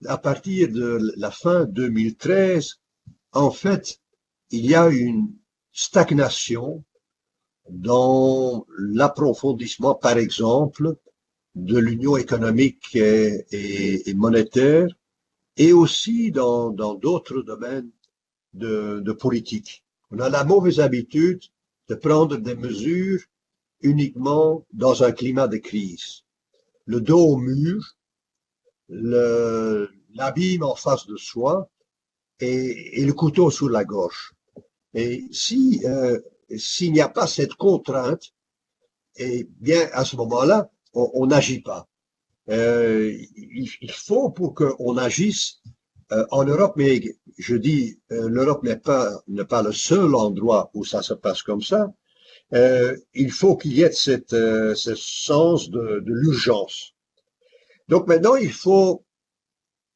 à partir de la fin 2013, en fait, il y a une stagnation dans l'approfondissement, par exemple, de l'union économique et monétaire, et aussi dans d'autres domaines de politique. On a la mauvaise habitude de prendre des mesures uniquement dans un climat de crise. Le dos au mur, l'abîme en face de soi et le couteau sous la gorge. Et s'il n'y a pas cette contrainte, eh bien, à ce moment-là, on n'agit pas. Il faut pour qu'on agisse en Europe, mais je dis l'Europe n'est pas le seul endroit où ça se passe comme ça. Il faut qu'il y ait ce sens de l'urgence. Donc maintenant, il faut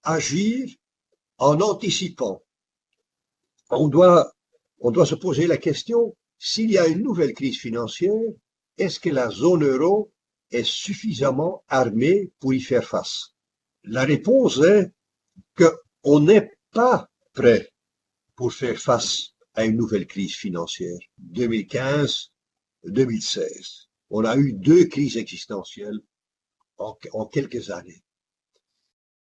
agir en anticipant. On doit, on doit se poser la question, s'il y a une nouvelle crise financière, est-ce que la zone euro est suffisamment armée pour y faire face? La réponse est qu'on n'est pas prêt pour faire face à une nouvelle crise financière. 2015, 2016. On a eu deux crises existentielles en quelques années.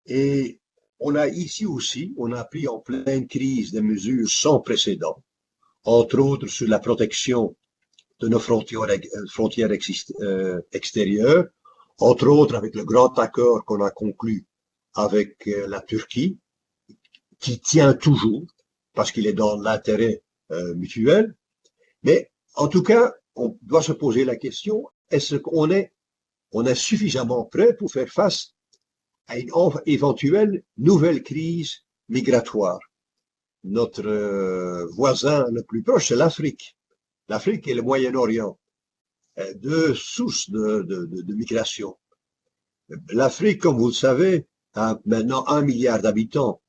Et on a ici aussi, on a pris en pleine crise des mesures sans précédent, entre autres sur la protection de nos frontières extérieures, entre autres avec le grand accord qu'on a conclu avec la Turquie, qui tient toujours, parce qu'il est dans l'intérêt mutuel. Mais en tout cas, on doit se poser la question, est-ce qu'on est suffisamment prêt pour faire face à une éventuelle nouvelle crise migratoire? Notre voisin le plus proche, c'est l'Afrique. L'Afrique et le Moyen-Orient, deux sources de migration. L'Afrique, comme vous le savez, a maintenant 1 milliard d'habitants.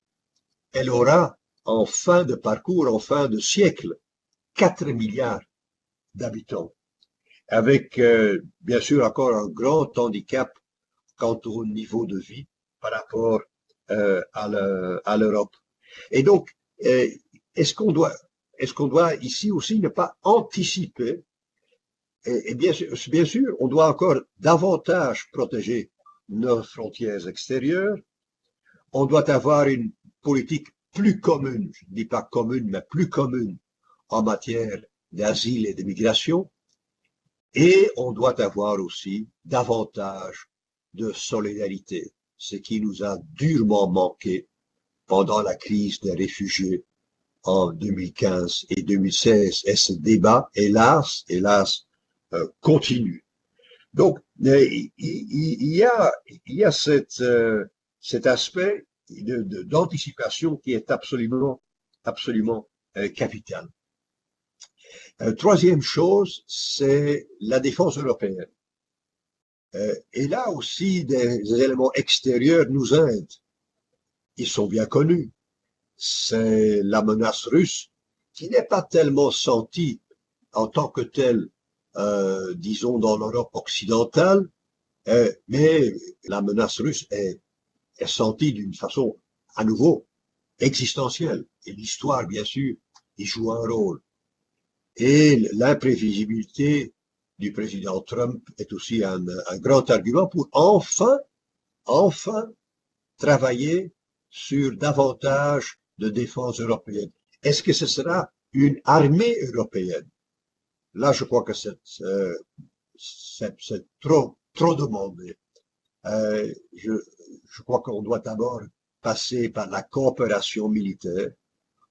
Elle aura, en fin de parcours, en fin de siècle, 4 milliards d'habitants, avec bien sûr encore un grand handicap quant au niveau de vie par rapport à l'Europe. Et donc, est-ce qu'on doit ici aussi ne pas anticiper? Et bien sûr, on doit encore davantage protéger nos frontières extérieures. On doit avoir une politique plus commune, je ne dis pas commune, mais plus commune en matière d'asile et de migration. Et on doit avoir aussi davantage de solidarité, ce qui nous a durement manqué pendant la crise des réfugiés en 2015 et 2016. Et ce débat, hélas, continue. Donc, il y a cet aspect d'anticipation qui est absolument capital. Troisième chose, c'est la défense européenne. Et là aussi, des éléments extérieurs nous aident. Ils sont bien connus. C'est la menace russe qui n'est pas tellement sentie en tant que telle, disons, dans l'Europe occidentale, mais la menace russe est sentie d'une façon à nouveau existentielle. Et l'histoire, bien sûr, y joue un rôle. Et l'imprévisibilité du président Trump est aussi un grand argument pour enfin travailler sur davantage de défense européenne. Est-ce que ce sera une armée européenne? Là, je crois que c'est trop demandé. Je crois qu'on doit d'abord passer par la coopération militaire.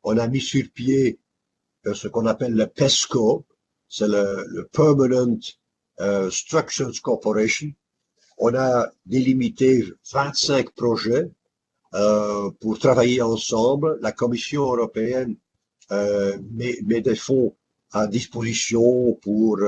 On a mis sur pied ce qu'on appelle le PESCO, c'est le Permanent Structures Corporation. On a délimité 25 projets pour travailler ensemble. La Commission européenne met des fonds à disposition pour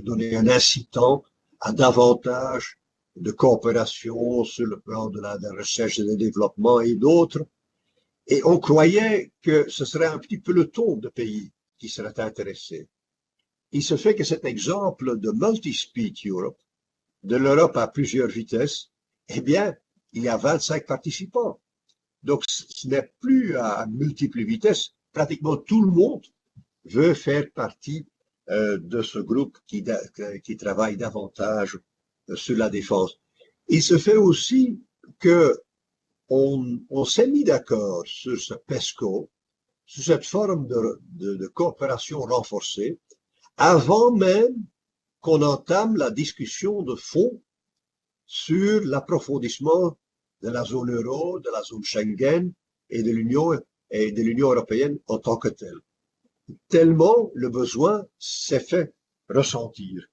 donner un incitant à davantage de coopération sur le plan de la recherche et du développement et d'autres. Et on croyait que ce serait un petit peloton de pays qui seraient intéressés. Il se fait que cet exemple de Multi-Speed Europe, de l'Europe à plusieurs vitesses, eh bien, il y a 25 participants. Donc, ce n'est plus à multiples vitesses. Pratiquement tout le monde veut faire partie de ce groupe qui travaille davantage sur la défense. Il se fait aussi que on s'est mis d'accord sur ce PESCO, sur cette forme de coopération renforcée, avant même qu'on entame la discussion de fond sur l'approfondissement de la zone euro, de la zone Schengen et de l'Union européenne en tant que telle. Tellement le besoin s'est fait ressentir.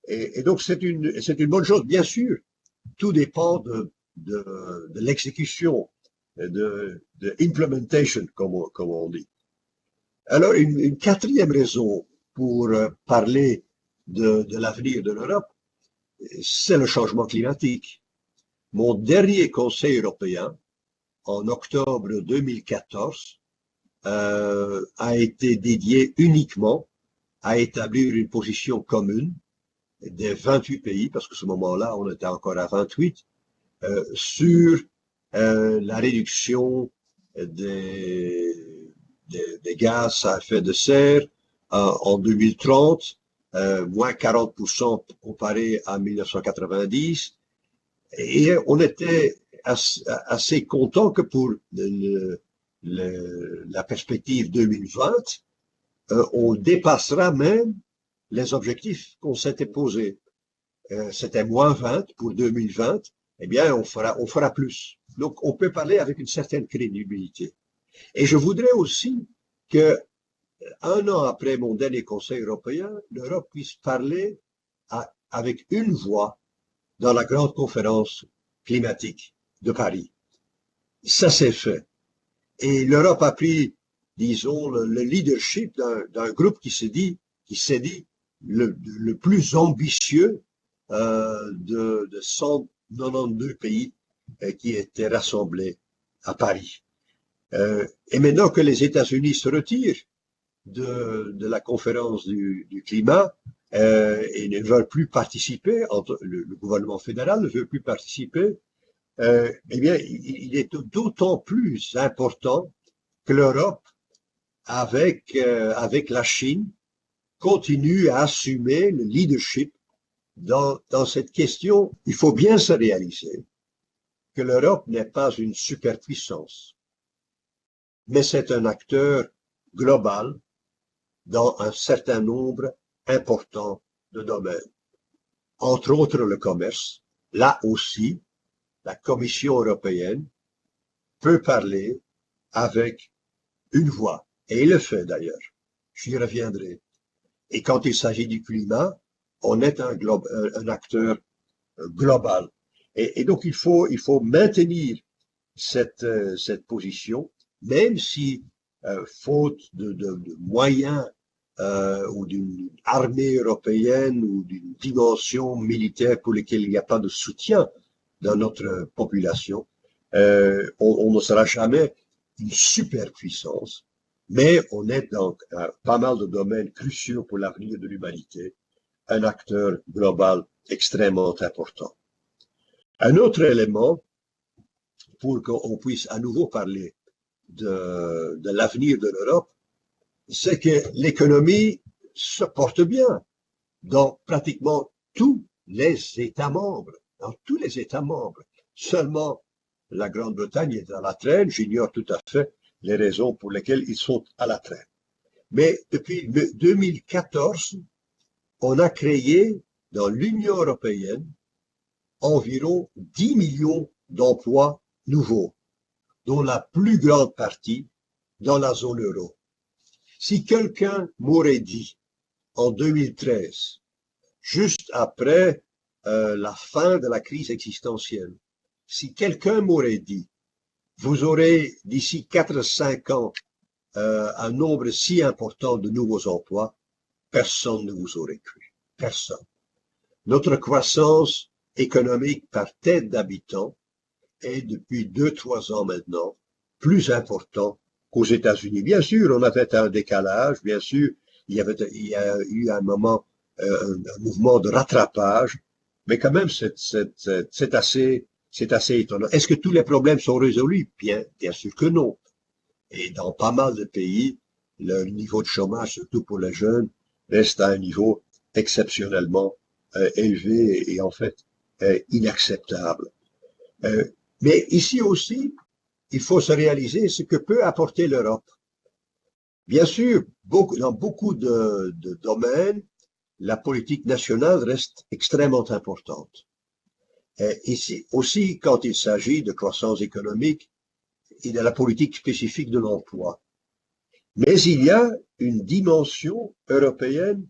Et donc c'est une bonne chose, bien sûr. Tout dépend de l'exécution, de implementation, comme on dit. Alors une quatrième raison pour parler de l'avenir de l'Europe, c'est le changement climatique. Mon dernier Conseil européen, en octobre 2014, a été dédié uniquement à établir une position commune des 28 pays, parce que ce moment-là, on était encore à 28, sur la réduction des gaz à effet de serre en 2030, moins 40% comparé à 1990. Et on était assez content que pour la perspective 2020, on dépassera même les objectifs qu'on s'était posés. C'était moins 20 pour 2020, eh bien on fera plus. Donc on peut parler avec une certaine crédibilité. Et je voudrais aussi que, un an après mon dernier Conseil européen, l'Europe puisse parler avec une voix dans la grande conférence climatique de Paris. Ça s'est fait. Et l'Europe a pris, disons, le leadership d'un groupe qui s'est dit le plus ambitieux de 192 pays qui étaient rassemblés à Paris. Et maintenant que les États-Unis se retirent de la conférence du climat et ne veulent plus participer, le gouvernement fédéral ne veut plus participer, eh bien, il est d'autant plus important que l'Europe, avec la Chine, continue à assumer le leadership dans cette question. Il faut bien se réaliser que l'Europe n'est pas une superpuissance, mais c'est un acteur global dans un certain nombre important de domaines. Entre autres, le commerce. Là aussi, la Commission européenne peut parler avec une voix. Et il le fait d'ailleurs. J'y reviendrai. Et quand il s'agit du climat, on est un acteur global. Et donc il faut maintenir cette position, même si, faute de moyens ou d'une armée européenne ou d'une dimension militaire pour laquelle il n'y a pas de soutien dans notre population, on ne sera jamais une superpuissance, mais on est dans pas mal de domaines cruciaux pour l'avenir de l'humanité, un acteur global extrêmement important. Un autre élément, pour qu'on puisse à nouveau parler de l'avenir de l'Europe, c'est que l'économie se porte bien dans pratiquement tous les États membres. Dans tous les États membres. Seulement, la Grande-Bretagne est à la traîne. J'ignore tout à fait les raisons pour lesquelles ils sont à la traîne. Mais depuis 2014, on a créé dans l'Union européenne environ 10 millions d'emplois nouveaux, dont la plus grande partie dans la zone euro. Si quelqu'un m'aurait dit en 2013, juste après la fin de la crise existentielle, si quelqu'un m'aurait dit, vous aurez d'ici 4 à 5 ans un nombre si important de nouveaux emplois, personne ne vous aurait cru. Personne. Notre croissance économique par tête d'habitant est depuis 2-3 ans maintenant plus important qu'aux États-Unis. Bien sûr, on avait un décalage, bien sûr, il y a eu un moment, un mouvement de rattrapage, Mais quand même, c'est assez étonnant. Est-ce que tous les problèmes sont résolus? Bien sûr que non. Et dans pas mal de pays, le niveau de chômage, surtout pour les jeunes, reste à un niveau exceptionnellement élevé et en fait inacceptable. Euh, mais ici aussi, il faut se réaliser ce que peut apporter l'Europe. Bien sûr, dans beaucoup de domaines, la politique nationale reste extrêmement importante. Et ici aussi, quand il s'agit de croissance économique et de la politique spécifique de l'emploi. Mais il y a une dimension européenne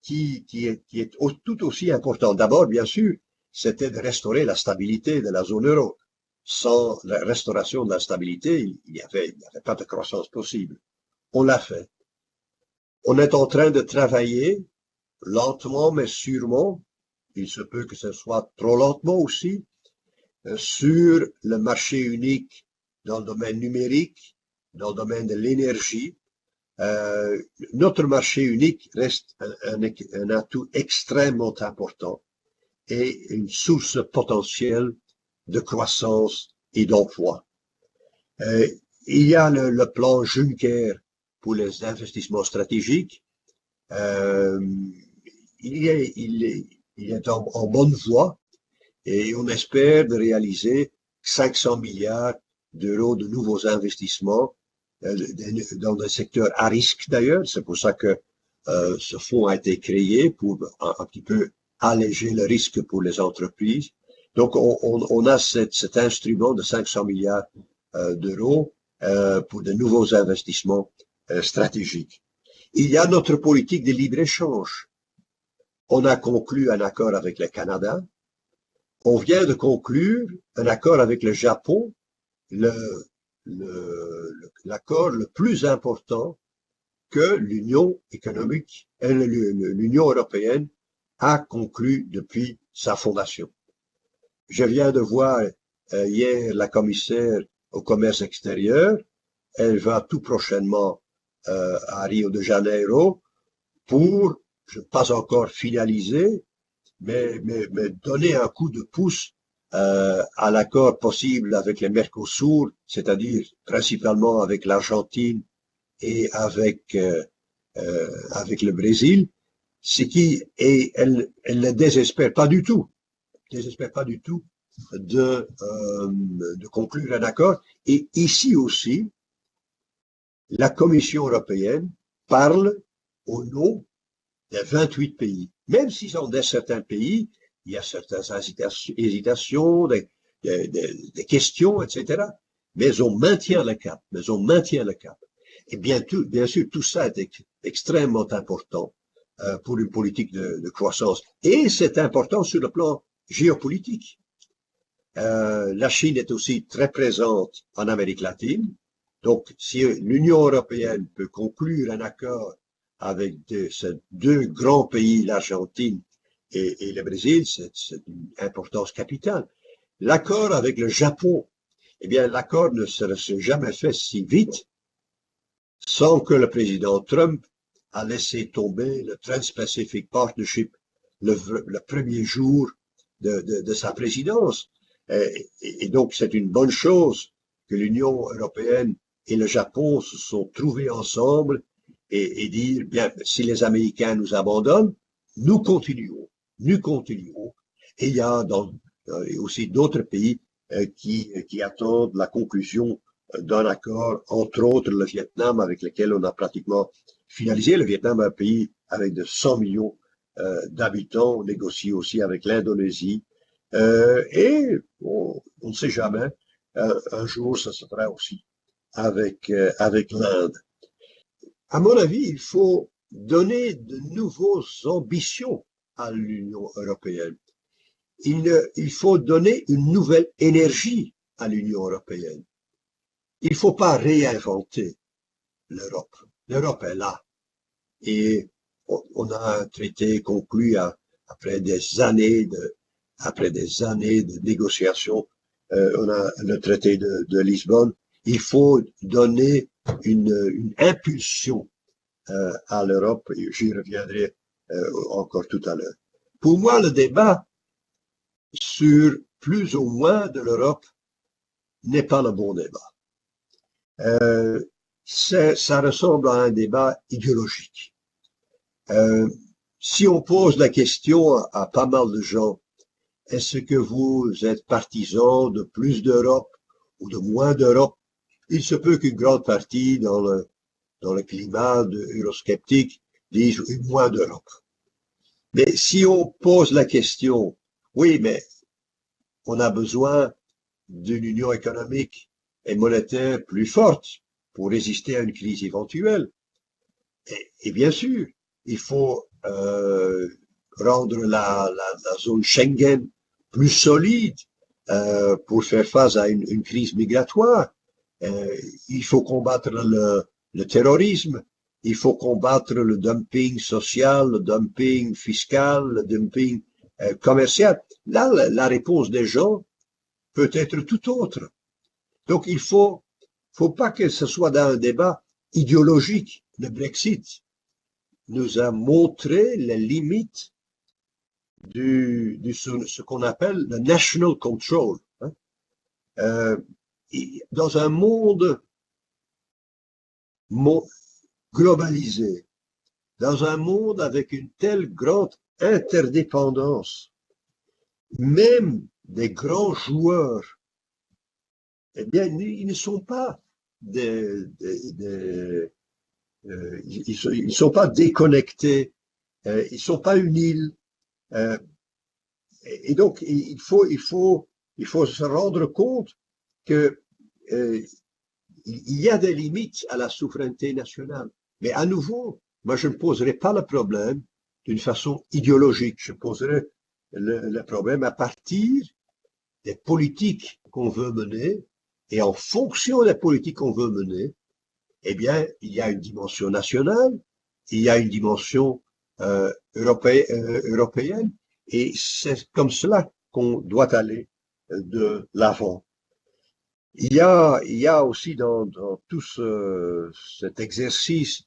qui est tout aussi importante. D'abord, bien sûr, c'était de restaurer la stabilité de la zone euro. Sans la restauration de la stabilité, il n'y avait pas de croissance possible. On l'a fait. On est en train de travailler lentement mais sûrement, il se peut que ce soit trop lentement aussi, sur le marché unique dans le domaine numérique, dans le domaine de l'énergie. Euh, Notre marché unique reste un atout extrêmement important et une source potentielle de croissance et d'emploi. Euh, il y a le plan Juncker pour les investissements stratégiques. Euh, il est en bonne voie et on espère de réaliser 500 milliards d'euros de nouveaux investissements dans des secteurs à risque d'ailleurs. C'est pour ça que ce fonds a été créé pour un petit peu alléger le risque pour les entreprises. Donc on a cet instrument de 500 milliards d'euros pour de nouveaux investissements stratégiques. Il y a notre politique de libre-échange. On a conclu un accord avec le Canada. On vient de conclure un accord avec le Japon, l'accord le plus important que l'Union économique, l'Union européenne a conclu depuis sa fondation. Je viens de voir hier la commissaire au commerce extérieur. Elle va tout prochainement à Rio de Janeiro pour, pas encore finaliser, mais donner un coup de pouce à l'accord possible avec les Mercosur, c'est-à-dire principalement avec l'Argentine et avec le Brésil, ce qui est, elle ne désespère pas du tout, de conclure un accord. Et ici aussi, la Commission européenne parle au nom des 28 pays. Même si dans certains pays, il y a certaines hésitations, des questions, etc. Mais on maintient le cap. Et bien sûr, tout ça est extrêmement important pour une politique de croissance. Et c'est important sur le plan géopolitique. La Chine est aussi très présente en Amérique latine. Donc, si l'Union européenne peut conclure un accord avec ces deux grands pays, l'Argentine et le Brésil, c'est une importance capitale. L'accord avec le Japon, eh bien, l'accord ne serait jamais fait si vite sans que le président Trump a laissé tomber le Trans-Pacific Partnership le premier jour de sa présidence. Et donc, c'est une bonne chose que l'Union européenne et le Japon se sont trouvés ensemble et dire, bien, si les Américains nous abandonnent, nous continuons. Et il y a aussi d'autres pays qui attendent la conclusion d'un accord, entre autres le Vietnam, avec lequel on a pratiquement finalisé. Le Vietnam est un pays avec de 100 millions d'habitants. On négocie aussi avec l'Indonésie. Et on ne sait jamais, un jour, ça se fera aussi avec l'Inde. À mon avis, il faut donner de nouvelles ambitions à l'Union européenne. Il faut donner une nouvelle énergie à l'Union européenne. Il ne faut pas réinventer l'Europe. L'Europe est là. Et on a un traité conclu après des années de négociations. On a le traité de Lisbonne. Il faut donner une impulsion à l'Europe. J'y reviendrai encore tout à l'heure. Pour moi, le débat sur plus ou moins de l'Europe n'est pas le bon débat. Ça ressemble à un débat idéologique. Si on pose la question à pas mal de gens, est-ce que vous êtes partisan de plus d'Europe ou de moins d'Europe? Il se peut qu'une grande partie dans le climat de eurosceptique dise moins d'Europe. Mais si on pose la question, oui, mais on a besoin d'une union économique et monétaire plus forte pour résister à une crise éventuelle. Et bien sûr, il faut rendre la zone Schengen plus solide pour faire face à une crise migratoire. Il faut combattre le terrorisme, il faut combattre le dumping social, le dumping fiscal, le dumping commercial. Là, la réponse des gens peut être tout autre. Donc, il faut pas que ce soit dans un débat idéologique. Le Brexit nous a montré les limites ce qu'on appelle le national control. Dans un monde globalisé, dans un monde avec une telle grande interdépendance, même des grands joueurs, eh bien, ils ne sont pas ils sont pas déconnectés, ils sont pas une île. Et donc, il faut se rendre compte que il y a des limites à la souveraineté nationale. Mais à nouveau, moi, je ne poserai pas le problème d'une façon idéologique. Je poserai le problème à partir des politiques qu'on veut mener, et en fonction des politiques qu'on veut mener, eh bien, il y a une dimension nationale, il y a une dimension européenne, et c'est comme cela qu'on doit aller de l'avant. Il y a aussi dans tout cet exercice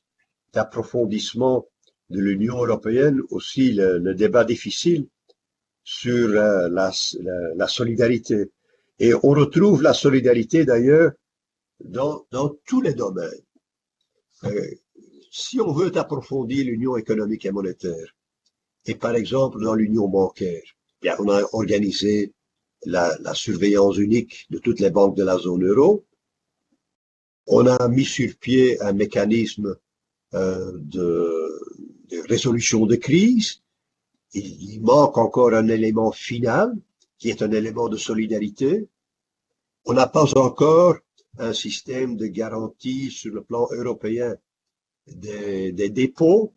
d'approfondissement de l'Union européenne aussi le débat difficile sur la solidarité. Et on retrouve la solidarité d'ailleurs dans tous les domaines. Si on veut approfondir l'union économique et monétaire, et par exemple dans l'union bancaire, bien, on a organisé la surveillance unique de toutes les banques de la zone euro. On a mis sur pied un mécanisme de résolution de crise. Il manque encore un élément final, qui est un élément de solidarité. On n'a pas encore un système de garantie sur le plan européen des dépôts.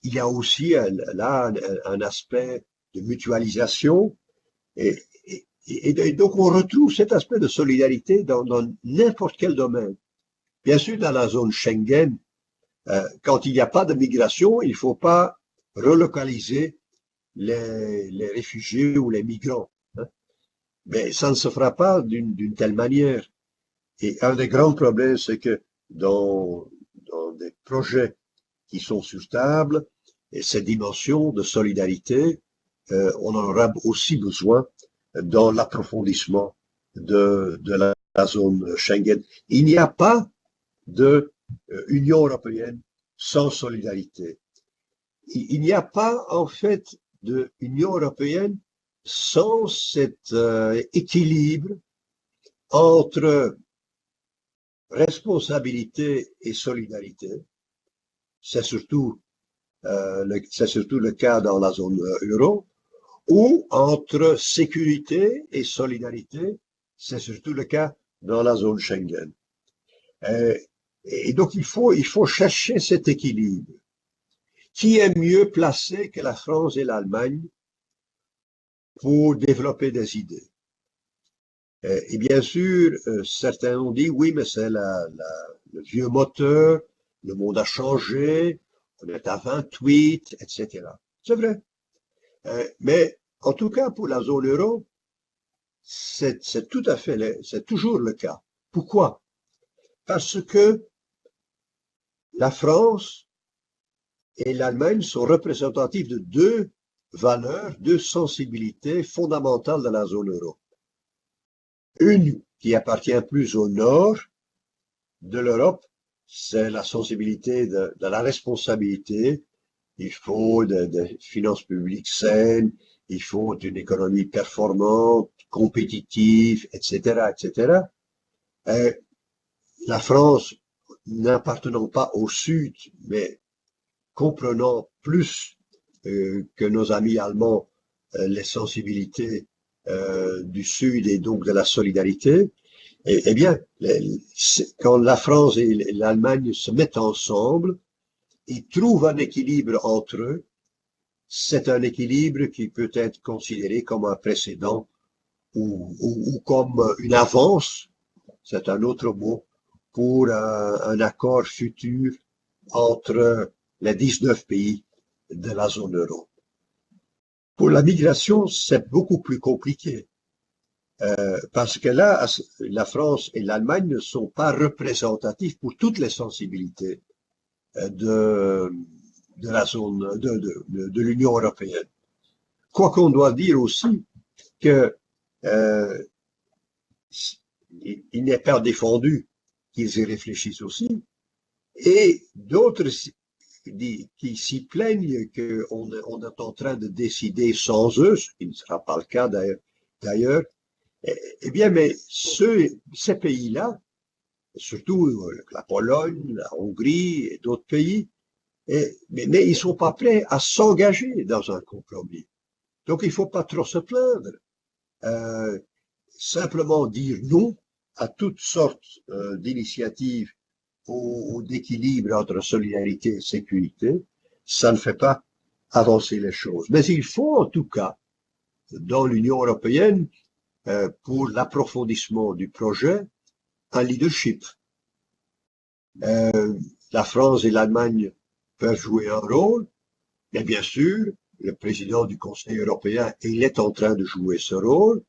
Il y a aussi là un aspect de mutualisation. Et donc, on retrouve cet aspect de solidarité dans n'importe quel domaine. Bien sûr, dans la zone Schengen, quand il n'y a pas de migration, il ne faut pas relocaliser les réfugiés ou les migrants. Hein. Mais ça ne se fera pas d'une telle manière. Et un des grands problèmes, c'est que dans des projets qui sont sur table, et cette dimension de solidarité, on en aura aussi besoin dans l'approfondissement de la zone Schengen. Il n'y a pas de Union européenne sans solidarité. Il n'y a pas en fait de Union européenne sans cet équilibre entre responsabilité et solidarité. C'est surtout le cas dans la zone euro, ou entre sécurité et solidarité, c'est surtout le cas dans la zone Schengen. Et donc il faut chercher cet équilibre. Qui est mieux placé que la France et l'Allemagne pour développer des idées? Et bien sûr, certains ont dit oui, mais c'est le vieux moteur, le monde a changé, on est à 28, etc. C'est vrai. Mais en tout cas, pour la zone euro, c'est toujours le cas. Pourquoi? Parce que la France et l'Allemagne sont représentatifs de deux valeurs, deux sensibilités fondamentales de la zone euro. Une qui appartient plus au nord de l'Europe, c'est la sensibilité de la responsabilité. Il faut des finances publiques saines, il faut une économie performante, compétitive, etc., etc. Euh, la France, n'appartenant pas au Sud, mais comprenant plus que nos amis allemands les sensibilités du Sud et donc de la solidarité, eh bien, quand la France et l'Allemagne se mettent ensemble, ils trouvent un équilibre entre eux. C'est un équilibre qui peut être considéré comme un précédent ou comme une avance, c'est un autre mot, pour un accord futur entre les 19 pays de la zone euro. Pour la migration, c'est beaucoup plus compliqué. Parce que là, la France et l'Allemagne ne sont pas représentatifs pour toutes les sensibilités de, de la zone de l'Union européenne. Quoi qu'on doit dire aussi que il n'est pas défendu qu'ils y réfléchissent aussi, et d'autres qui s'y plaignent qu'on est en train de décider sans eux, ce qui ne sera pas le cas d'ailleurs. Eh bien, mais ces pays-là, surtout la Pologne, la Hongrie et d'autres pays, mais ils ne sont pas prêts à s'engager dans un compromis. Donc, il ne faut pas trop se plaindre. Euh, Simplement dire non à toutes sortes d'initiatives ou d'équilibre entre solidarité et sécurité, ça ne fait pas avancer les choses. Mais il faut en tout cas, dans l'Union européenne, pour l'approfondissement du projet, un leadership. La France et l'Allemagne peuvent jouer un rôle, mais bien sûr, le président du Conseil européen, et il est en train de jouer ce rôle,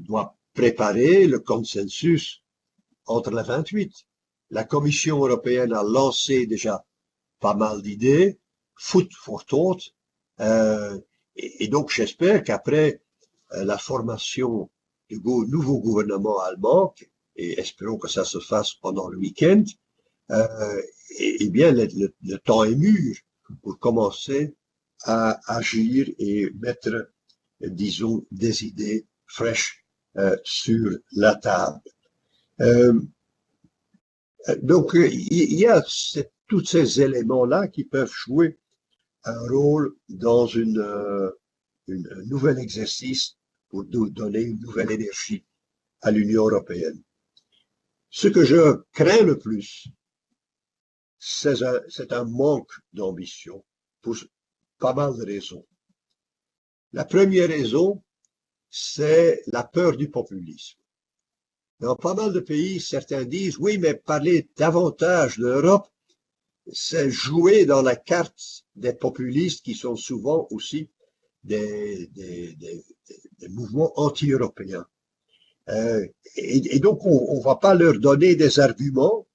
doit préparer le consensus entre les 28. La Commission européenne a lancé déjà pas mal d'idées, food for thought, et donc j'espère qu'après la formation du nouveau gouvernement allemand, et espérons que ça se fasse pendant le week-end, et bien le temps est mûr pour commencer à agir et mettre, disons, des idées fraîches sur la table. Donc, il y a tous ces éléments-là qui peuvent jouer un rôle dans un nouvel exercice pour nous donner une nouvelle énergie à l'Union européenne. Ce que je crains le plus, c'est un manque d'ambition pour pas mal de raisons. La première raison, c'est la peur du populisme. Dans pas mal de pays, certains disent, oui, mais parler davantage de l'Europe, c'est jouer dans la carte des populistes qui sont souvent aussi des mouvements anti-européens. Et donc, on ne va pas leur donner des arguments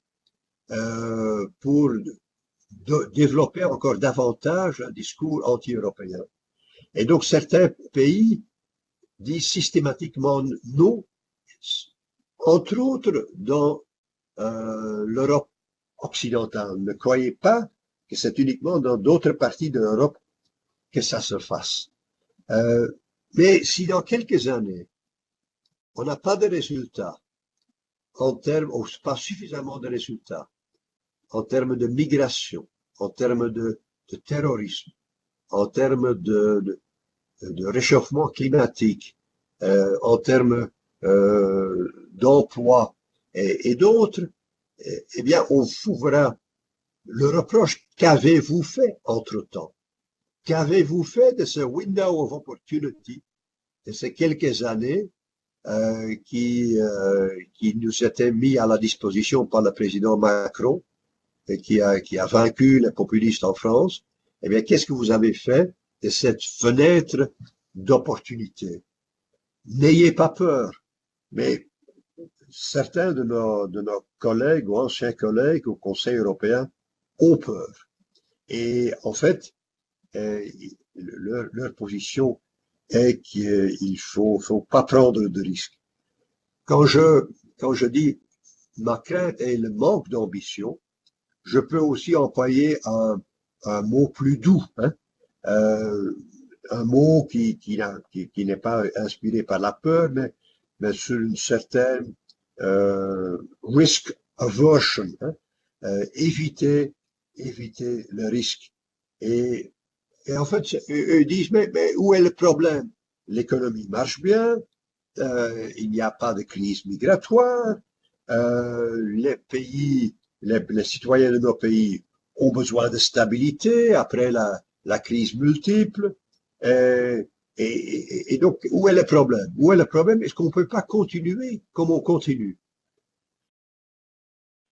pour développer encore davantage un discours anti-européen. Et donc, certains pays disent systématiquement non, entre autres dans l'Europe occidentale. Ne croyez pas que c'est uniquement dans d'autres parties de l'Europe que ça se fasse. Mais si dans quelques années, on n'a pas de résultats en termes, ou pas suffisamment de résultats en termes de migration, en termes de terrorisme, en termes de réchauffement climatique, en termes d'emploi et d'autres, eh bien, on vous verra le reproche. Qu'avez-vous fait entre-temps? Qu'avez-vous fait de ce window of opportunity, de ces quelques années qui nous étaient mis à la disposition par le président Macron et qui a vaincu les populistes en France? Eh bien, qu'est-ce que vous avez fait de cette fenêtre d'opportunité? N'ayez pas peur, mais certains de nos collègues ou anciens collègues au Conseil européen ont peur. Et en fait, leur position est qu'il faut pas prendre de risques. Quand je dis ma crainte est le manque d'ambition, je peux aussi employer un mot plus doux, hein, euh, un mot qui n'est pas inspiré par la peur, mais sur une certaine risk aversion, hein, éviter le risque. Et, et en fait, eux disent, mais où est le problème? L'économie marche bien, il n'y a pas de crise migratoire, les pays, les citoyens de nos pays ont besoin de stabilité après la crise multiple. Euh, et donc, où est le problème? Où est le problème? Est-ce qu'on ne peut pas continuer comme on continue?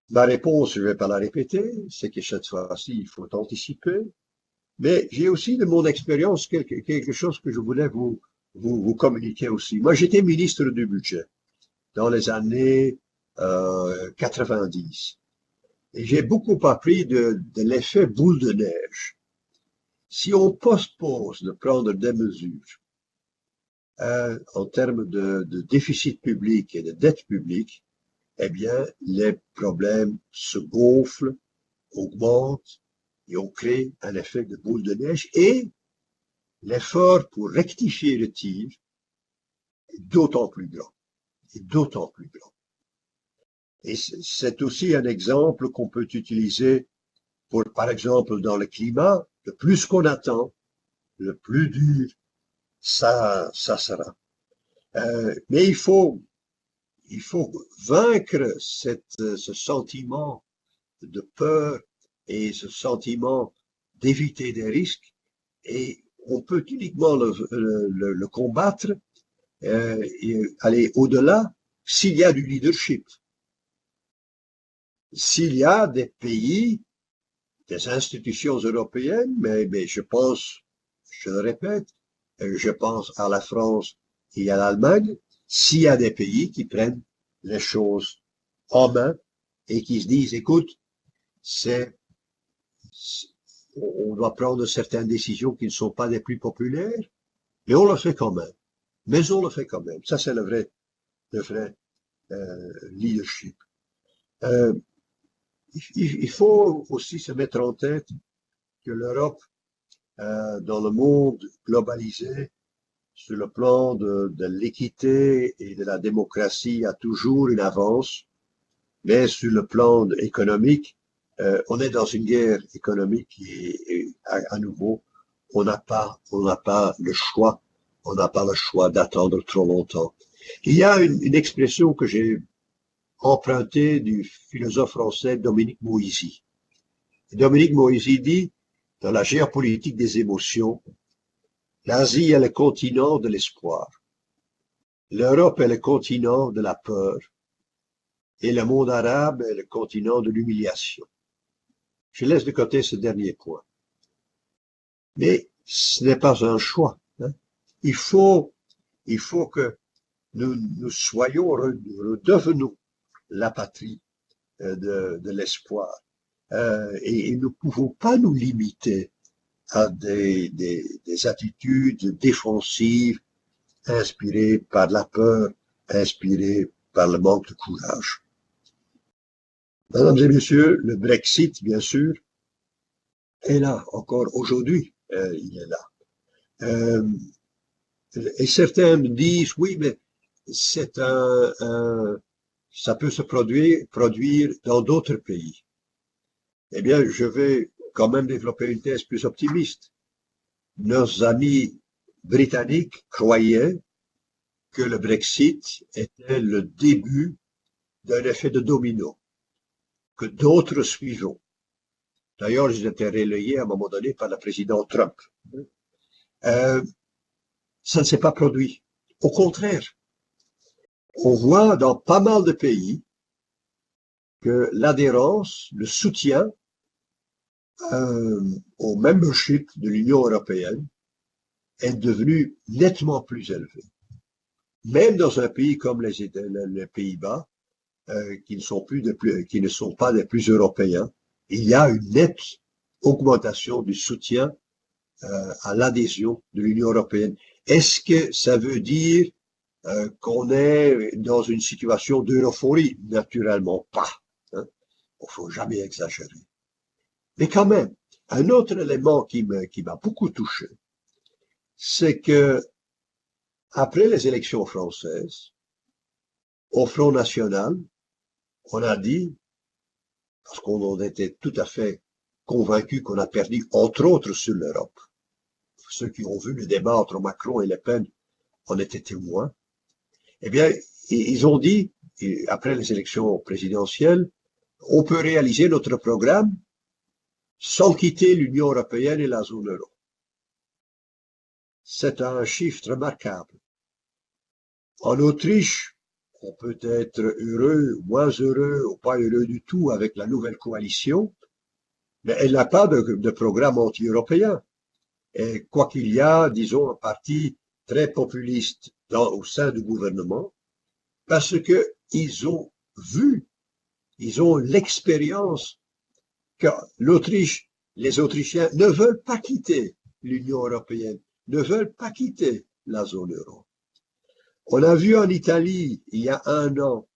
Ma réponse, je ne vais pas la répéter, c'est que cette fois-ci, il faut anticiper. Mais j'ai aussi de mon expérience quelque chose que je voulais vous communiquer aussi. Moi, j'étais ministre du budget dans les années 90. Et j'ai beaucoup appris de l'effet boule de neige. Si on postpose de prendre des mesures en termes de déficit public et de dette publique, eh bien, les problèmes se gonflent, augmentent, et on crée un effet de boule de neige. Et l'effort pour rectifier le tir est d'autant plus grand. Est d'autant plus grand. Et c'est aussi un exemple qu'on peut utiliser pour, par exemple, dans le climat, le plus qu'on attend, le plus dur ça sera. Mais il faut vaincre ce sentiment de peur et ce sentiment d'éviter des risques. Et on peut uniquement le combattre et aller au-delà s'il y a du leadership. S'il y a des pays, des institutions européennes, mais je pense, je le répète, je pense à la France et à l'Allemagne, s'il y a des pays qui prennent les choses en main et qui se disent, écoute, on doit prendre certaines décisions qui ne sont pas les plus populaires, mais on le fait quand même. Mais on le fait quand même. Ça, c'est le vrai leadership. Il faut aussi se mettre en tête que l'Europe, dans le monde globalisé, sur le plan de l'équité et de la démocratie, a toujours une avance, mais sur le plan économique, on est dans une guerre économique et à nouveau, on n'a pas le choix, on n'a pas le choix d'attendre trop longtemps. Il y a une expression que j'ai empruntée du philosophe français Dominique Moïsi. Dominique Moïsi dit, dans la géopolitique des émotions, l'Asie est le continent de l'espoir, l'Europe est le continent de la peur, et le monde arabe est le continent de l'humiliation. Je laisse de côté ce dernier point. Mais ce n'est pas un choix. Hein. Il faut que nous soyons, redevenons la patrie de l'espoir. Et nous ne pouvons pas nous limiter à des attitudes défensives inspirées par la peur, inspirées par le manque de courage. Mesdames et messieurs, le Brexit, bien sûr, est là encore aujourd'hui. Il est là. Et certains me disent, oui, mais c'est ça peut se produire dans d'autres pays. Eh bien, je vais quand même développer une thèse plus optimiste. Nos amis britanniques croyaient que le Brexit était le début d'un effet de domino, que d'autres suivront. D'ailleurs, ils étaient relayés à un moment donné par le président Trump. Ça ne s'est pas produit. Au contraire, on voit dans pas mal de pays que l'adhérence, le soutien au membership de l'Union européenne est devenu nettement plus élevé. Même dans un pays comme les Pays-Bas, qui ne sont pas des plus européens, il y a une nette augmentation du soutien à l'adhésion de l'Union européenne. Est-ce que ça veut dire qu'on est dans une situation d'euphorie? Naturellement pas. Hein. Il ne faut jamais exagérer. Mais quand même, un autre élément qui m'a beaucoup touché, c'est que après les élections françaises, au Front National, on a dit, parce qu'on en était tout à fait convaincus qu'on a perdu, entre autres, sur l'Europe. Ceux qui ont vu le débat entre Macron et Le Pen en étaient témoins. Eh bien, ils ont dit, après les élections présidentielles, on peut réaliser notre programme sans quitter l'Union européenne et la zone euro. C'est un chiffre remarquable. En Autriche, on peut être heureux, moins heureux, ou pas heureux du tout avec la nouvelle coalition, mais elle n'a pas de programme anti-européen. Et quoi qu'il y a, disons, un parti très populiste au sein du gouvernement, parce que ils ont vu, ils ont l'expérience que l'Autriche, les Autrichiens ne veulent pas quitter l'Union européenne, ne veulent pas quitter la zone euro. On a vu en Italie, il y a un an,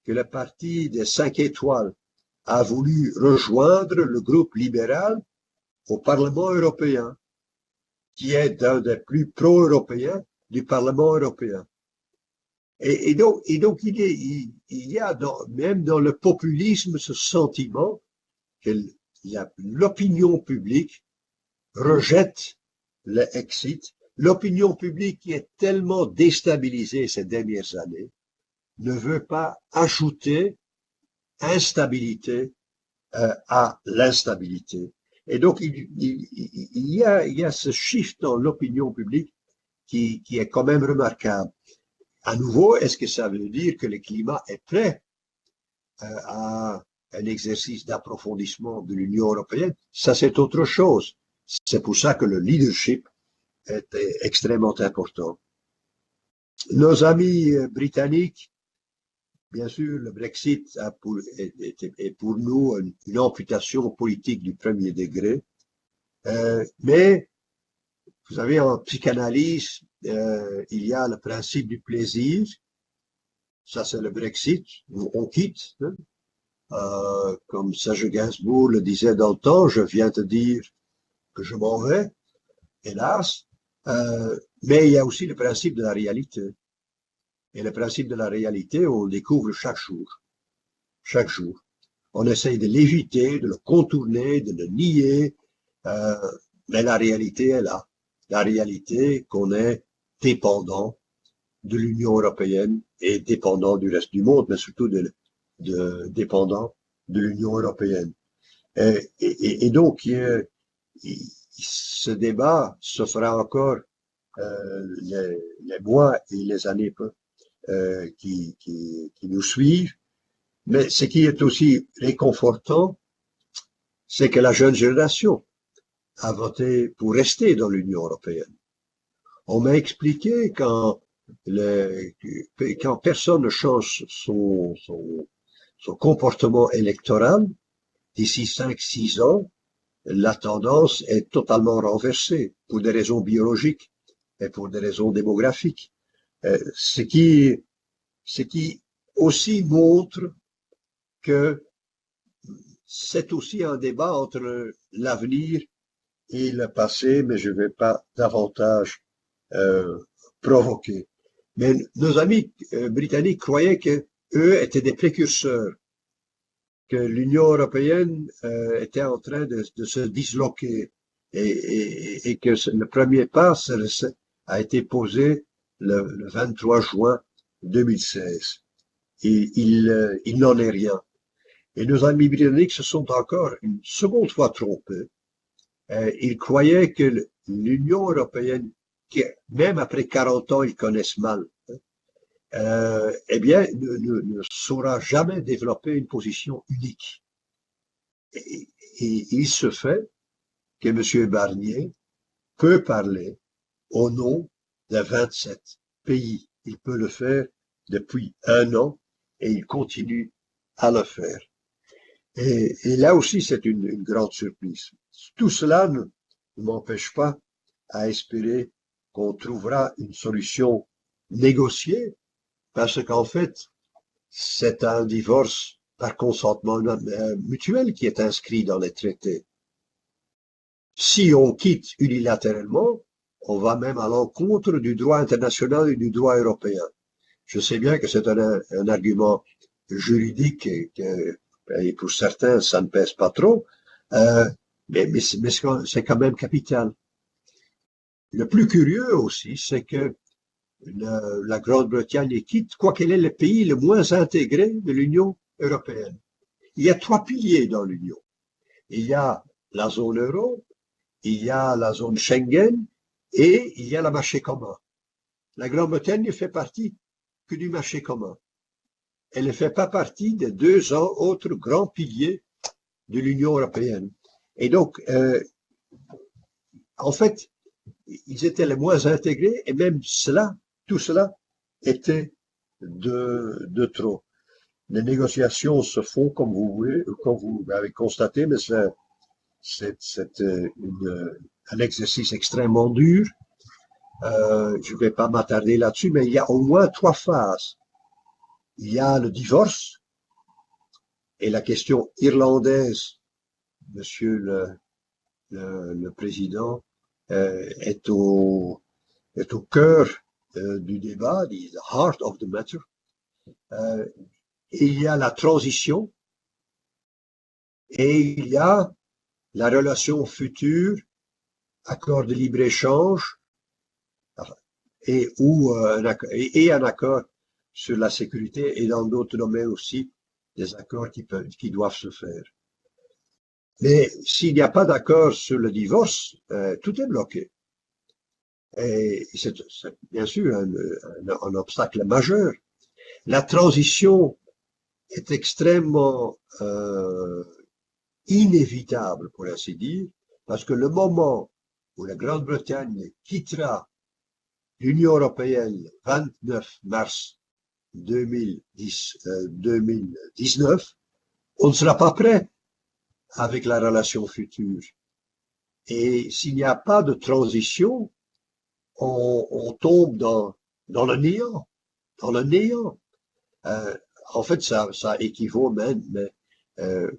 que le parti des 5 étoiles a voulu rejoindre le groupe libéral au Parlement européen, qui est un des plus pro-européens du Parlement européen. Et donc il y a même dans le populisme ce sentiment que l'opinion publique rejette le exit. L'opinion publique qui est tellement déstabilisée ces dernières années ne veut pas ajouter instabilité à l'instabilité. Et donc il y a ce shift dans l'opinion publique qui est quand même remarquable. À nouveau, est-ce que ça veut dire que le climat est prêt à un exercice d'approfondissement de l'Union européenne? Ça, c'est autre chose. C'est pour ça que le leadership est extrêmement important. Nos amis britanniques, bien sûr, le Brexit est pour nous une amputation politique du premier degré, mais vous savez, en psychanalyse, il y a le principe du plaisir. Ça, c'est le Brexit. On quitte. Hein. Comme Serge Gainsbourg le disait dans le temps, je viens te dire que je m'en vais, hélas. Mais il y a aussi le principe de la réalité. Et le principe de la réalité, on le découvre chaque jour. Chaque jour. On essaye de l'éviter, de le contourner, de le nier. Mais la réalité est là. La réalité qu'on est dépendant de l'Union européenne et dépendant du reste du monde, mais surtout dépendant de l'Union européenne. Et donc, ce débat se fera encore les mois et les années qui nous suivent. Mais ce qui est aussi réconfortant, c'est que la jeune génération a voté pour rester dans l'Union européenne. On m'a expliqué quand personne ne change son comportement électoral, d'ici 5-6 ans, la tendance est totalement renversée pour des raisons biologiques et pour des raisons démographiques. Ce qui aussi montre que c'est aussi un débat entre l'avenir et le passé, mais je ne vais pas davantage provoquer. Mais nos amis britanniques croyaient que eux étaient des précurseurs, que l'Union européenne était en train de se disloquer et que le premier pas a été posé le 23 juin 2016. Il n'en est rien. Et nos amis britanniques se sont encore une seconde fois trompés. Ils croyaient que l'Union européenne, qui même après 40 ans, ils connaissent mal, eh bien, ne saura jamais développer une position unique. Et il se fait que M. Barnier peut parler au nom de 27 pays. Il peut le faire depuis un an et il continue à le faire. Et là aussi, c'est une grande surprise. Tout cela ne m'empêche pas à espérer qu'on trouvera une solution négociée, parce qu'en fait, c'est un divorce par consentement mutuel qui est inscrit dans les traités. Si on quitte unilatéralement, on va même à l'encontre du droit international et du droit européen. Je sais bien que c'est un argument juridique et pour certains, ça ne pèse pas trop, mais c'est quand même capital. Le plus curieux aussi, c'est que la Grande-Bretagne quitte, quoiqu'elle est le pays le moins intégré de l'Union européenne. Il y a trois piliers dans l'Union. Il y a la zone euro, il y a la zone Schengen et il y a le marché commun. La Grande-Bretagne ne fait partie que du marché commun. Elle ne fait pas partie des deux autres grands piliers de l'Union européenne. Et donc, en fait, ils étaient les moins intégrés et même tout cela était de trop. Les négociations se font comme vous avez constaté, mais c'est un exercice extrêmement dur. Je ne vais pas m'attarder là-dessus, mais il y a au moins trois phases. Il y a le divorce et la question irlandaise, monsieur le président, est au cœur du débat, the heart of the matter. Il y a la transition et il y a la relation future, accord de libre-échange et un accord sur la sécurité et dans d'autres domaines aussi, des accords qui doivent se faire. Mais s'il n'y a pas d'accord sur le divorce, tout est bloqué. Et c'est bien sûr un obstacle majeur. La transition est extrêmement inévitable, pour ainsi dire, parce que le moment où la Grande-Bretagne quittera l'Union européenne le 29 mars 2019, on ne sera pas prêt avec la relation future. Et s'il n'y a pas de transition, on tombe dans le néant. Dans le néant. En fait, ça équivaut même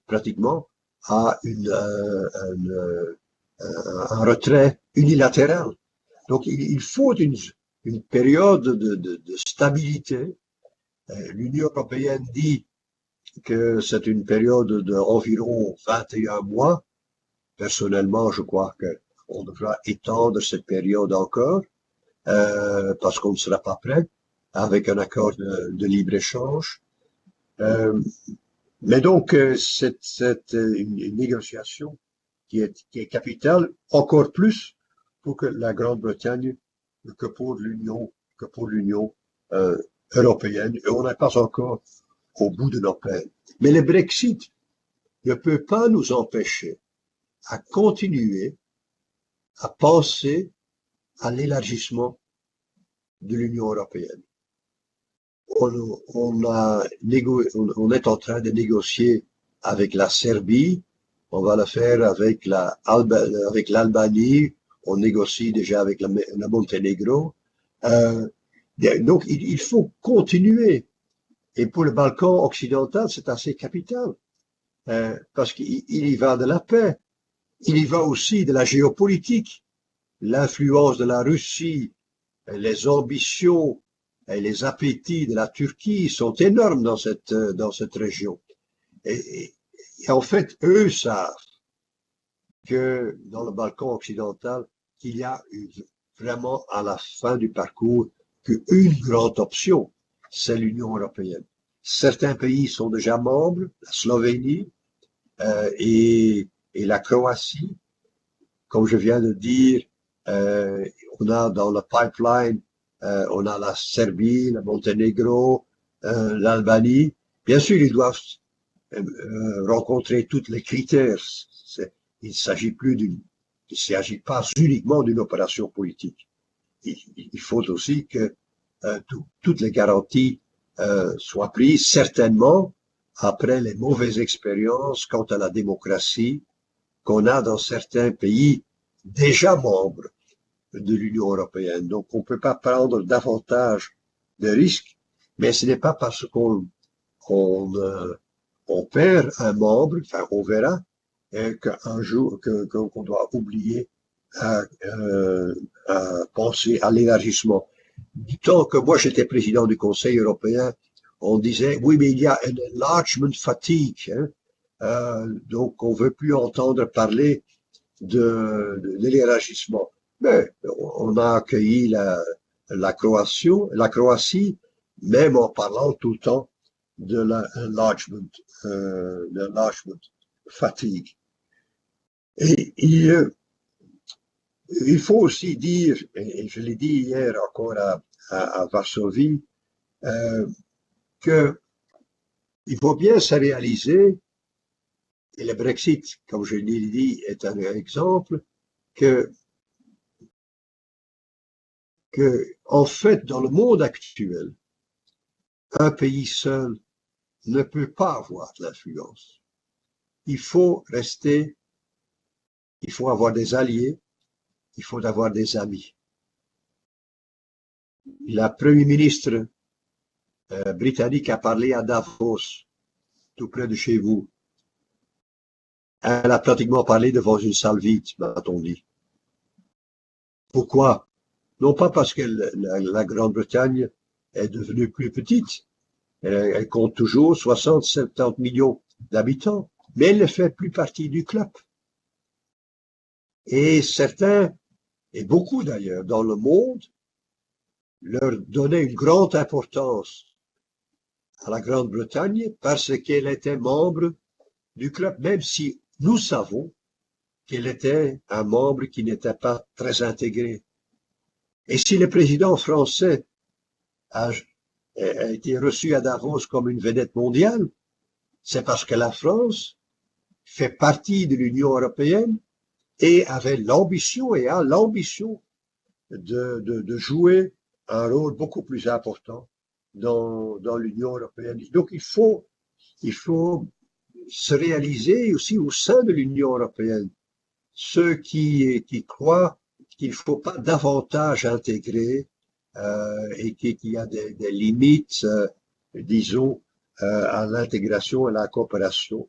pratiquement à un retrait unilatéral. Donc, il faut une période de stabilité. L'Union européenne dit que c'est une période d'environ 21 mois. Personnellement, je crois qu'on devra étendre cette période encore, parce qu'on ne sera pas prêt avec un accord de libre-échange. Mais donc, c'est une négociation qui est capitale, encore plus pour que la Grande-Bretagne que pour l'Union européenne. Et on n'est pas encore au bout de nos peines. Mais le Brexit ne peut pas nous empêcher à continuer à penser à l'élargissement de l'Union européenne. On est en train de négocier avec la Serbie, on va le faire avec l'Albanie, on négocie déjà avec la Monténégro. Donc il faut continuer. Et pour le Balkan occidental, c'est assez capital, parce qu'il y va de la paix, il y va aussi de la géopolitique, l'influence de la Russie, les ambitions et les appétits de la Turquie sont énormes dans cette région. Et en fait, eux savent que dans le Balkan occidental, qu'il y a vraiment à la fin du parcours qu'une grande option, c'est l'Union européenne. Certains pays sont déjà membres, la Slovénie et la Croatie. Comme je viens de dire, on a dans le pipeline, on a la Serbie, le Monténégro, l'Albanie. Bien sûr, ils doivent rencontrer tous les critères. Il ne s'agit pas uniquement d'une opération politique. Il faut aussi que toutes les garanties soient prises, certainement après les mauvaises expériences quant à la démocratie qu'on a dans certains pays déjà membres de l'Union européenne. Donc, on ne peut pas prendre davantage de risques, mais ce n'est pas parce qu'on perd un membre, enfin, on verra, qu'un jour, qu'on doit oublier à penser à l'élargissement. Du temps que moi j'étais président du Conseil européen, on disait oui, mais il y a une enlargement fatigue, hein. Donc on veut plus entendre parler de l'élargissement. Mais on a accueilli la Croatie, même en parlant tout le temps de l'enlargement fatigue. Et il faut aussi dire, et je l'ai dit hier encore à Varsovie, que il faut bien se réaliser, et le Brexit, comme je l'ai dit, est un exemple, que en fait, dans le monde actuel, un pays seul ne peut pas avoir de l'influence. Il faut avoir des alliés, il faut avoir des amis. La Premier ministre britannique a parlé à Davos, tout près de chez vous. Elle a pratiquement parlé devant une salle vide, m'a-t-on dit. Pourquoi? Non pas parce que la Grande-Bretagne est devenue plus petite, elle compte toujours 60-70 millions d'habitants, mais elle ne fait plus partie du club. Et certains, et beaucoup d'ailleurs, dans le monde, leur donnaient une grande importance à la Grande-Bretagne parce qu'elle était membre du club, même si nous savons qu'elle était un membre qui n'était pas très intégré. Et si le président français a été reçu à Davos comme une vedette mondiale, c'est parce que la France fait partie de l'Union européenne et avait l'ambition et a l'ambition de jouer un rôle beaucoup plus important dans l'Union européenne. Donc il faut se réaliser aussi au sein de l'Union européenne, ceux qui croient qu'il ne faut pas davantage intégrer et qu'il y a des limites, disons, à l'intégration et à la coopération,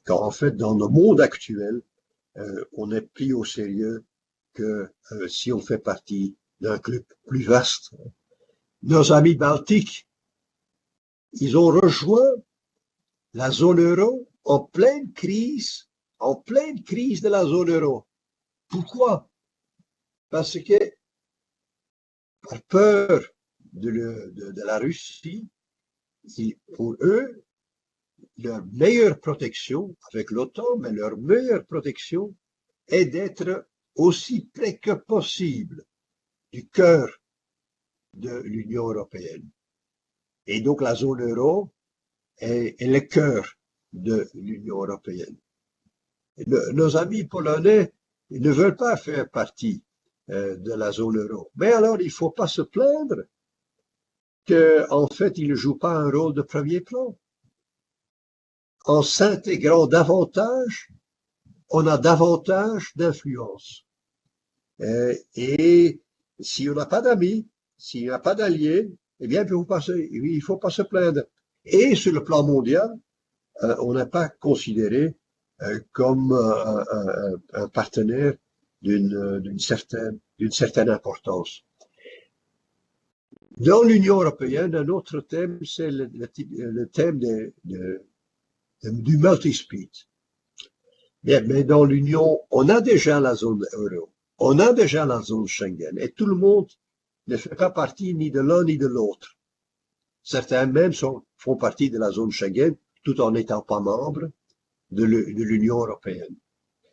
qu'en fait, dans le monde actuel, on est pris au sérieux que si on fait partie d'un club plus vaste. Nos amis baltiques, ils ont rejoint la zone euro en pleine crise de la zone euro. Pourquoi? Parce que, par peur de la Russie, pour eux, leur meilleure protection, avec l'OTAN, mais leur meilleure protection est d'être aussi près que possible du cœur de l'Union européenne. Et donc la zone euro est le cœur de l'Union européenne. Nos amis polonais ne veulent pas faire partie de la zone euro. Mais alors, il ne faut pas se plaindre qu'en fait, ils ne jouent pas un rôle de premier plan. En s'intégrant davantage, on a davantage d'influence. Et si on n'a pas d'amis, s'il n'y a pas d'alliés, eh bien, il ne faut pas se plaindre. Et sur le plan mondial, on n'est pas considéré comme un partenaire d'une certaine importance. Dans l'Union européenne, un autre thème, c'est le thème du multi-speed. Bien, mais dans l'Union, on a déjà la zone euro, on a déjà la zone Schengen, et tout le monde ne fait pas partie ni de l'un ni de l'autre. Certains même font partie de la zone Schengen, tout en n'étant pas membres de l'Union européenne.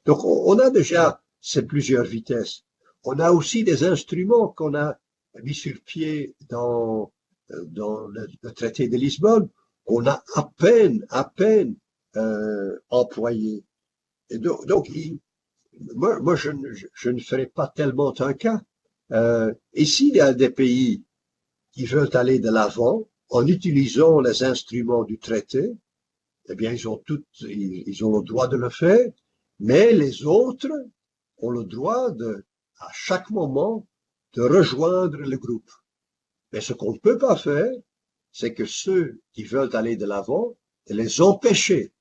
Donc, on a déjà ces plusieurs vitesses. On a aussi des instruments qu'on a mis sur pied dans le traité de Lisbonne, qu'on a à peine employé. Et donc moi je ne ferai pas tellement un cas. Et s'il y a des pays qui veulent aller de l'avant en utilisant les instruments du traité, eh bien ils ont le droit de le faire, mais les autres ont le droit à chaque moment, de rejoindre le groupe. Mais ce qu'on ne peut pas faire, c'est que ceux qui veulent aller de l'avant, de les empêcher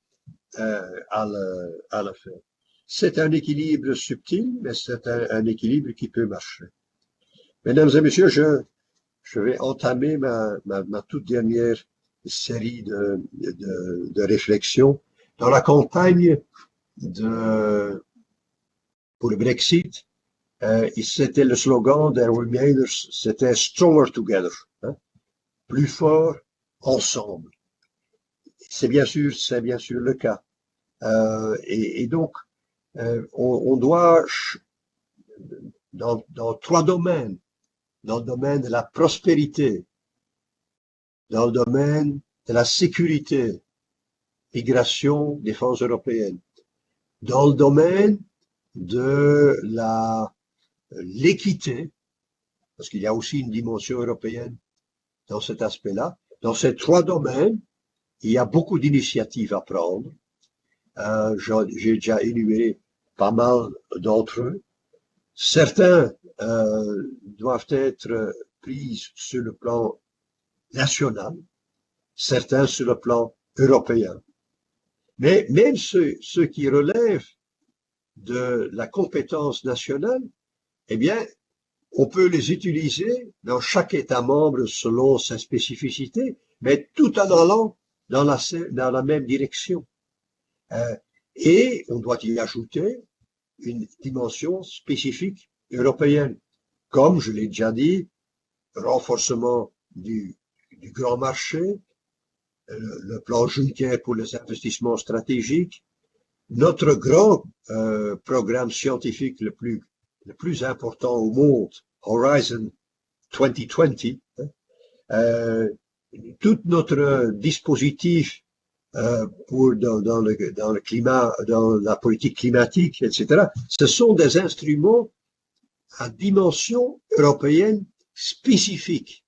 à le faire. C'est un équilibre subtil, mais c'est un équilibre qui peut marcher. Mesdames et messieurs, je vais entamer ma toute dernière série de réflexions. Dans la campagne pour le Brexit, c'était le slogan des Remainers, c'était Stronger Together, hein, plus fort ensemble. C'est bien sûr le cas. Et donc, on doit, dans trois domaines, dans le domaine de la prospérité, dans le domaine de la sécurité, migration, défense européenne, dans le domaine de l'équité, parce qu'il y a aussi une dimension européenne dans cet aspect-là. Dans ces trois domaines, il y a beaucoup d'initiatives à prendre. J'ai déjà énuméré pas mal d'entre eux. Certains doivent être pris sur le plan national, certains sur le plan européen. Mais même ceux qui relèvent de la compétence nationale, eh bien, on peut les utiliser dans chaque État membre selon sa spécificité, mais tout en allant dans la même direction. Et on doit y ajouter une dimension spécifique européenne, comme je l'ai déjà dit, renforcement du grand marché, le plan Juncker pour les investissements stratégiques, notre grand programme scientifique le plus important au monde, Horizon 2020, tout notre dispositif dans le climat, dans la politique climatique, etc. Ce sont des instruments à dimension européenne spécifique.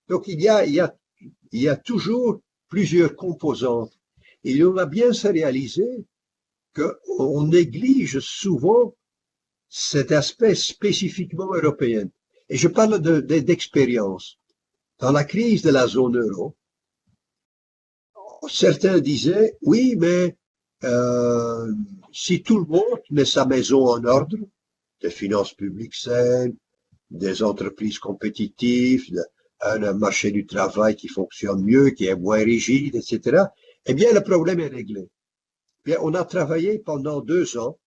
Donc il y a toujours plusieurs composantes. Et on a bien se réaliser qu'on néglige souvent cet aspect spécifiquement européen. Et je parle d'expérience. Dans la crise de la zone euro, certains disaient, oui, mais si tout le monde met sa maison en ordre, des finances publiques saines, des entreprises compétitives, un marché du travail qui fonctionne mieux, qui est moins rigide, etc., eh bien, le problème est réglé. Bien, on a travaillé pendant 2 ans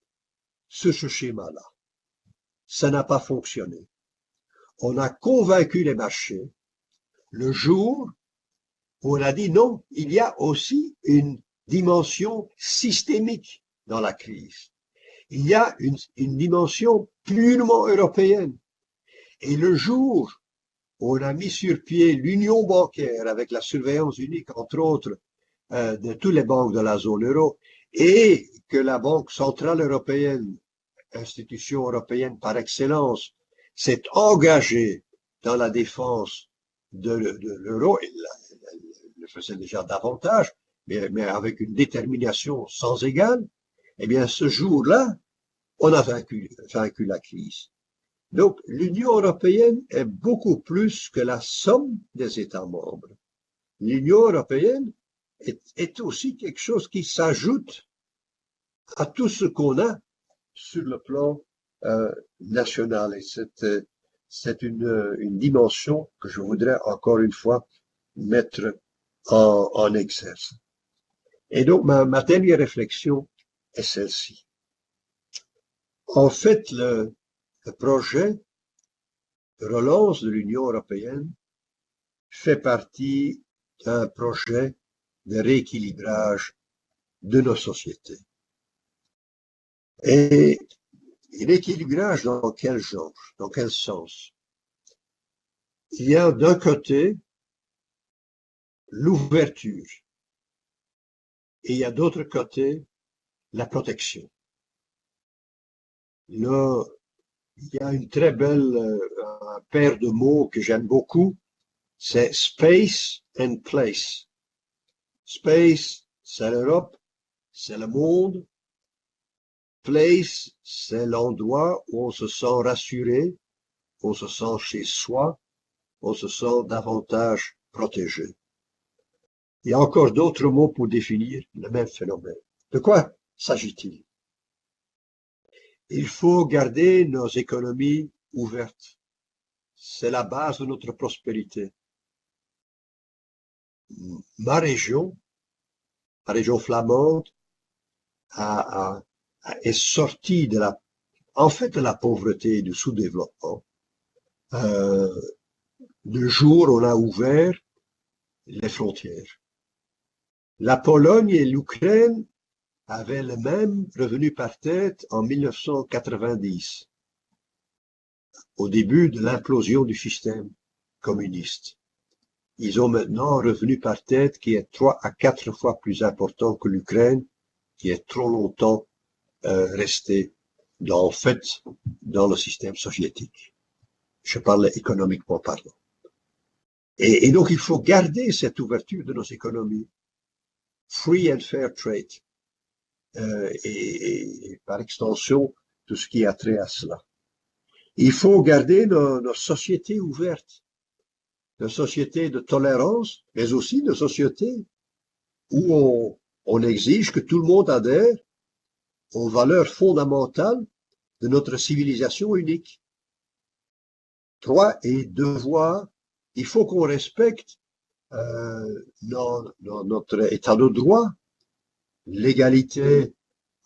sur ce schéma-là. Ça n'a pas fonctionné. On a convaincu les marchés le jour où on a dit non, il y a aussi une dimension systémique dans la crise. Il y a une dimension purement européenne. Et le jour où on a mis sur pied l'union bancaire avec la surveillance unique, entre autres, de toutes les banques de la zone euro, et que la Banque centrale européenne, institution européenne par excellence, s'est engagée dans la défense de l'euro, et le faisait déjà davantage, mais avec une détermination sans égale, eh bien, ce jour-là, on a vaincu la crise. Donc, l'Union européenne est beaucoup plus que la somme des États membres. L'Union européenne est aussi quelque chose qui s'ajoute à tout ce qu'on a sur le plan national. Et c'est une dimension que je voudrais encore une fois mettre en exerce. Et donc, ma dernière réflexion est celle-ci. En fait, le projet de relance de l'Union européenne fait partie d'un projet de rééquilibrage de nos sociétés. Et rééquilibrage dans quel genre, dans quel sens? Il y a d'un côté l'ouverture et il y a d'autre côté la protection. Là, il y a une très belle paire de mots que j'aime beaucoup, c'est space and place. Space, c'est l'Europe, c'est le monde, place, c'est l'endroit où on se sent rassuré, on se sent chez soi, on se sent davantage protégé. Il y a encore d'autres mots pour définir le même phénomène. De quoi s'agit-il? Il faut garder nos économies ouvertes. C'est la base de notre prospérité. Ma région flamande, est sortie de la pauvreté et du sous-développement. Le jour où on a ouvert les frontières. La Pologne et l'Ukraine avaient le même revenu par tête en 1990, au début de l'implosion du système communiste. Ils ont maintenant un revenu par tête qui est 3 à 4 fois plus important que l'Ukraine, qui est trop longtemps resté en fait dans le système soviétique. Je parle économiquement parlant. Et donc il faut garder cette ouverture de nos économies. Free and fair trade. Et par extension, tout ce qui a trait à cela. Il faut garder nos sociétés ouvertes, nos sociétés de tolérance, mais aussi nos sociétés où on exige que tout le monde adhère aux valeurs fondamentales de notre civilisation unique. Droits et devoirs, il faut qu'on respecte notre état de droit, l'égalité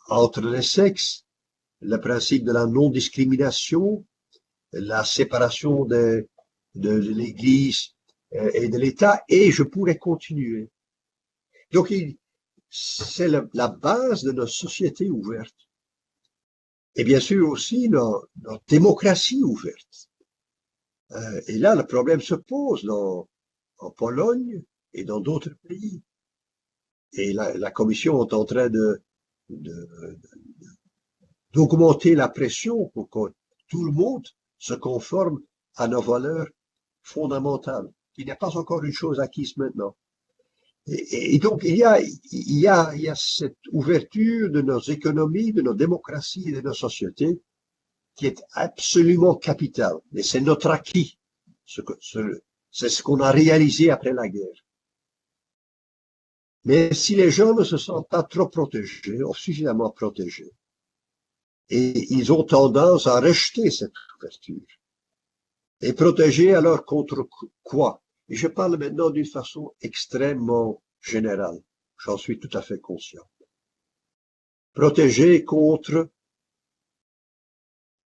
entre les sexes, le principe de la non-discrimination, la séparation de l'Église et de l'État, et je pourrais continuer. Donc, c'est la base de notre société ouverte. Et bien sûr aussi notre démocratie ouverte. Et là, le problème se pose en Pologne et dans d'autres pays. Et la Commission est en train d'augmenter la pression pour que tout le monde se conforme à nos valeurs fondamentales, qui n'est pas encore une chose acquise maintenant. Et donc, il y a cette ouverture de nos économies, de nos démocraties et de nos sociétés qui est absolument capitale. Et c'est notre acquis. C'est ce qu'on a réalisé après la guerre. Mais si les gens ne se sentent pas trop protégés, ou suffisamment protégés, et ils ont tendance à rejeter cette ouverture. Et protégés alors contre quoi? Et je parle maintenant d'une façon extrêmement générale. J'en suis tout à fait conscient. Protégés contre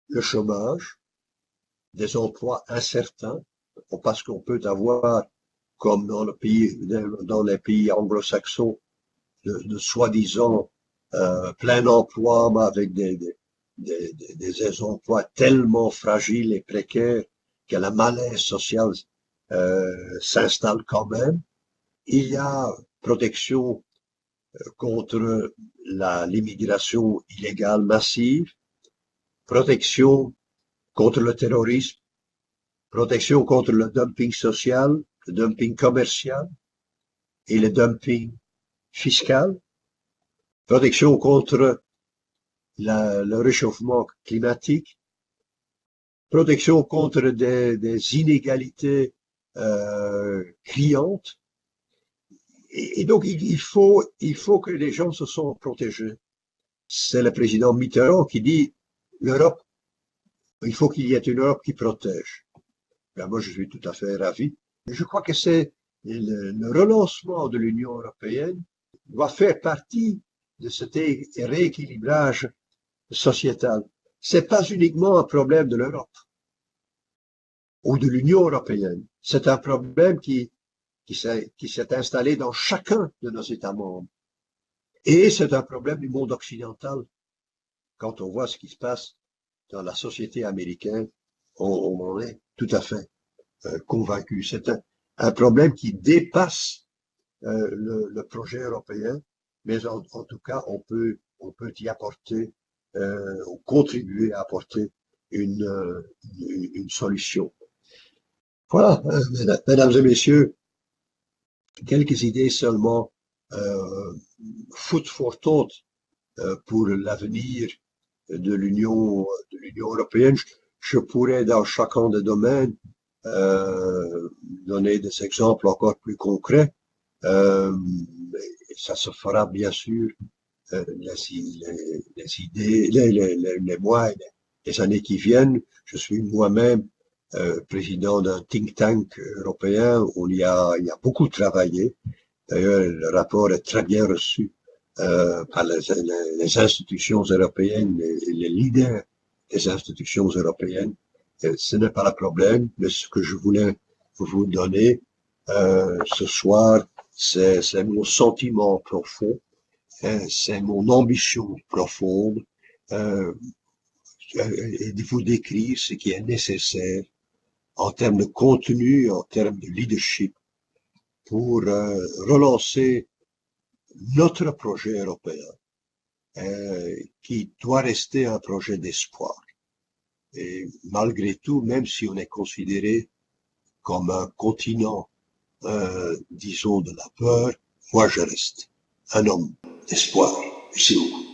le chômage, des emplois incertains, parce qu'on peut avoir, comme dans les pays anglo-saxons, de soi-disant plein emploi, mais avec des emplois tellement fragiles et précaires que la malaise sociale s'installe quand même. Il y a protection contre l'immigration illégale massive, protection contre le terrorisme, protection contre le dumping social, le dumping commercial et le dumping fiscal, protection contre le réchauffement climatique, protection contre des inégalités criantes. Et donc, il faut que les gens se sentent protégés. C'est le président Mitterrand qui dit l'Europe, il faut qu'il y ait une Europe qui protège. Ben, moi, je suis tout à fait ravi. Et je crois que c'est le relancement de l'Union européenne doit faire partie de cet rééquilibrage sociétal. C'est pas uniquement un problème de l'Europe ou de l'Union européenne. C'est un problème qui s'est installé dans chacun de nos États membres. Et c'est un problème du monde occidental. Quand on voit ce qui se passe dans la société américaine, on en est tout à fait convaincu. C'est un problème qui dépasse le projet européen, mais en tout cas, on peut y apporter, ou contribuer à apporter une solution. Voilà, mesdames et messieurs, quelques idées seulement food for thought pour l'avenir de l'Union européenne. Je pourrais, dans chacun des domaines, donner des exemples encore plus concrets. Ça se fera bien sûr les idées, les mois et les années qui viennent. Je suis moi-même président d'un think tank européen où il y a beaucoup travaillé. D'ailleurs, le rapport est très bien reçu par les institutions européennes et les leaders des institutions européennes. Ce n'est pas le problème, mais ce que je voulais vous donner ce soir, c'est mon sentiment profond, c'est mon ambition profonde, et de vous décrire ce qui est nécessaire en termes de contenu, en termes de leadership, pour relancer notre projet européen, qui doit rester un projet d'espoir. Et malgré tout, même si on est considéré comme un continent, disons, de la peur, moi je reste un homme d'espoir. Merci beaucoup.